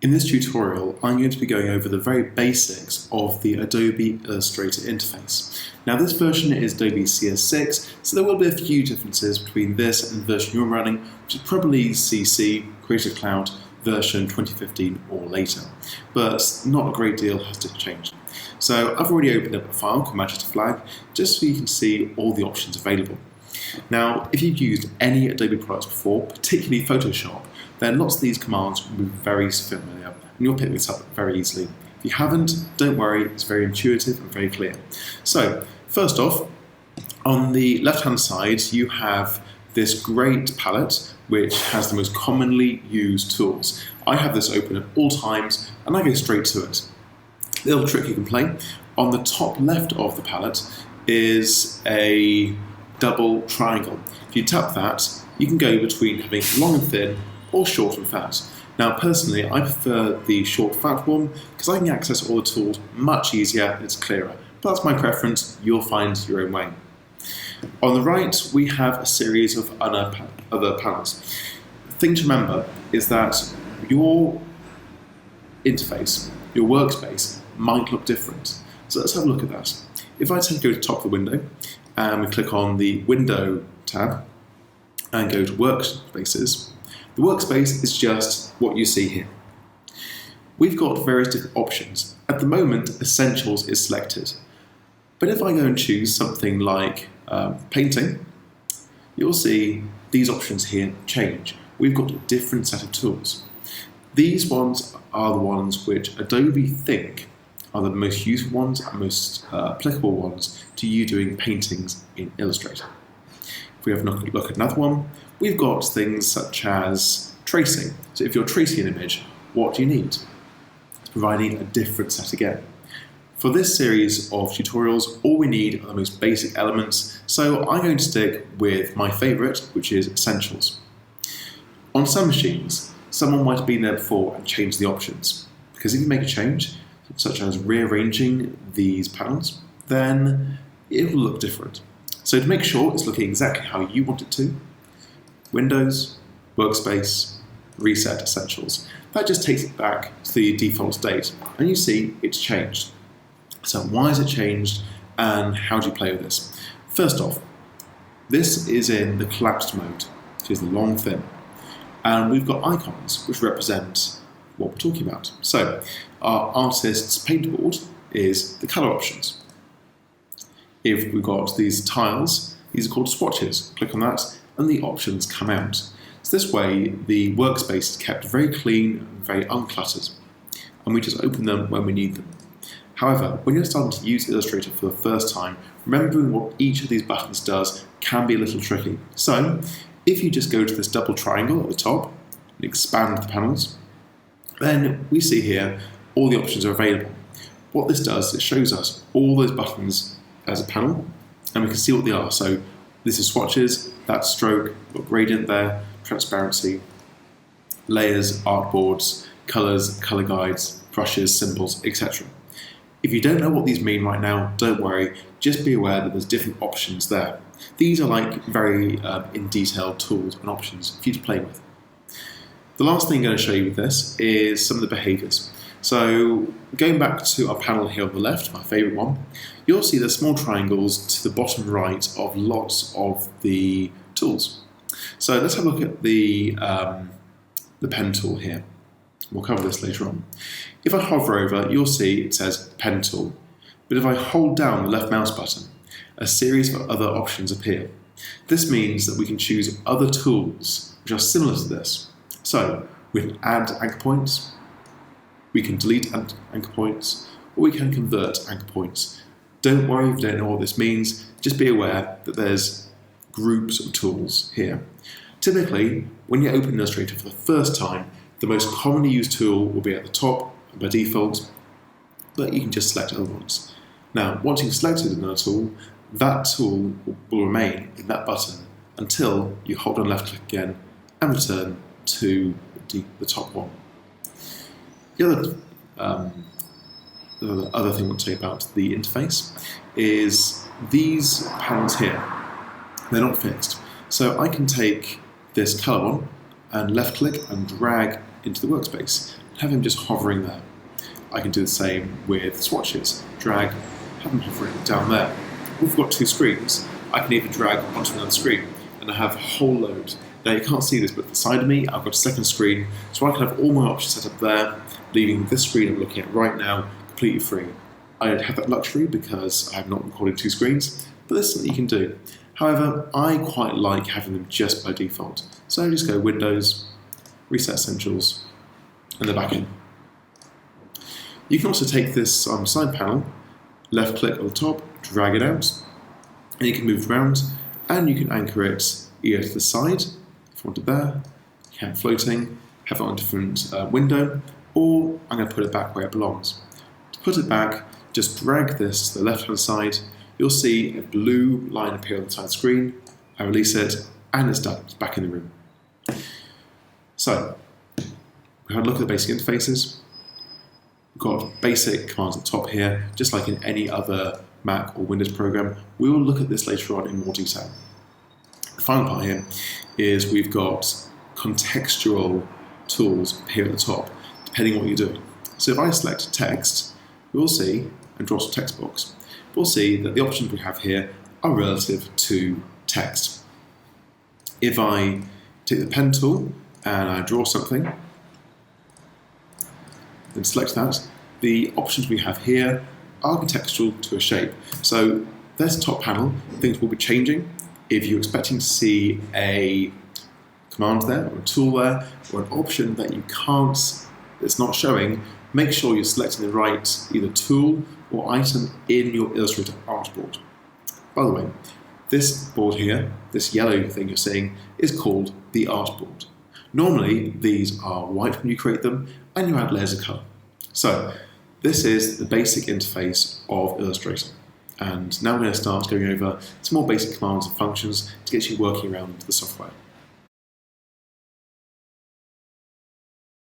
In this tutorial, I'm going to be going over the very basics of the Adobe Illustrator interface. Now this version is Adobe CS6, so there will be a few differences between this and the version you're running, which is probably CC, Creative Cloud, version 2015 or later. But not a great deal has to change. So I've already opened up a file called Manchester Flag, just so you can see all the options available. Now, if you've used any Adobe products before, particularly Photoshop, then lots of these commands will be very familiar, and you'll pick this up very easily. If you haven't, don't worry, it's very intuitive and very clear. So, first off, on the left-hand side, you have this great palette, which has the most commonly used tools. I have this open at all times, and I go straight to it. The little trick you can play, on the top left of the palette is a double triangle. If you tap that, you can go between having long and thin or short and fat. Now personally, I prefer the short fat one because I can access all the tools much easier and it's clearer. But that's my preference, you'll find your own way. On the right, we have a series of other panels. The thing to remember is that your interface, your workspace, might look different. So let's have a look at that. If I go to the top of the window, and we click on the Window tab, and go to Workspaces, the workspace is just what you see here. We've got various different options. At the moment, Essentials is selected. But if I go and choose something like Painting, you'll see these options here change. We've got a different set of tools. These ones are the ones which Adobe think are the most useful ones and most applicable ones to you doing paintings in Illustrator. If we have a look at another one, we've got things such as tracing. So if you're tracing an image, what do you need? It's providing a different set again. For this series of tutorials, all we need are the most basic elements, so I'm going to stick with my favourite, which is Essentials. On some machines, someone might have been there before and changed the options, because if you make a change, such as rearranging these panels, then it will look different. So to make sure it's looking exactly how you want it to, Windows, Workspace, Reset Essentials. That just takes it back to the default state, and you see it's changed. So why has it changed, and how do you play with this? First off, this is in the collapsed mode, which is the long thin, and we've got icons which represent what we're talking about. So our artist's paintboard is the colour options. If we've got these tiles, these are called swatches. Click on that and the options come out. So this way the workspace is kept very clean and very uncluttered, and we just open them when we need them. However, when you're starting to use Illustrator for the first time, remembering what each of these buttons does can be a little tricky. So if you just go to this double triangle at the top and expand the panels, then we see here all the options are available. What this does, it shows us all those buttons as a panel, and we can see what they are. So this is swatches, that's stroke, got gradient there, transparency, layers, artboards, colours, colour guides, brushes, symbols, etc. If you don't know what these mean right now, don't worry, just be aware that there's different options there. These are like very in detail tools and options for you to play with. The last thing I'm going to show you with this is some of the behaviours. So going back to our panel here on the left, my favourite one, you'll see the small triangles to the bottom right of lots of the tools. So let's have a look at the pen tool here. We'll cover this later on. If I hover over, you'll see it says pen tool. But if I hold down the left mouse button, a series of other options appear. This means that we can choose other tools which are similar to this. So we can add anchor points, we can delete anchor points, or we can convert anchor points. Don't worry if you don't know what this means, just be aware that there's groups of tools here. Typically, when you open Illustrator for the first time, the most commonly used tool will be at the top by default, but you can just select other ones. Now, once you've selected another tool, that tool will remain in that button until you hold on left click again and return to the top one. The other thing I want to say about the interface is these panels here, they're not fixed. So I can take this colour one and left click and drag into the workspace. have him just hovering there. I can do the same with swatches. Drag, have them hovering down there. We've got two screens. I can either drag onto another screen, and I have a whole load. Now you can't see this, but beside of me, I've got a second screen, so I can have all my options set up there, leaving this screen I'm looking at right now completely free. I don't have that luxury because I'm not recording two screens, but this is something you can do. However, I quite like having them just by default. So just go Windows, Reset Essentials, and the back end. You can also take this side panel, left click on the top, drag it out, and you can move it around, and you can anchor it either to the side, if you want it there, you can have it floating, have it on a different window, or I'm going to put it back where it belongs. To put it back, just drag this to the left hand side, you'll see a blue line appear on the side screen, I release it, and it's done, it's back in the room. So, we had a look at the basic interfaces. We've got basic commands at the top here, just like in any other Mac or Windows program. We will look at this later on in more detail. The final part here is we've got contextual tools here at the top, depending on what you're doing. So if I select text, we'll see, and draw some text box, we'll see that the options we have here are relative to text. If I take the pen tool and I draw something, then select that, the options we have here are contextual to a shape. So there's the top panel, things will be changing. If you're expecting to see a command there, or a tool there, or an option that you can't, that's not showing, make sure you're selecting the right either tool or item in your Illustrator artboard. By the way, this board here, this yellow thing you're seeing, is called the artboard. Normally, these are white when you create them, and you add layers of colour. So, this is the basic interface of Illustrator. And now we're going to start going over some more basic commands and functions to get you working around the software.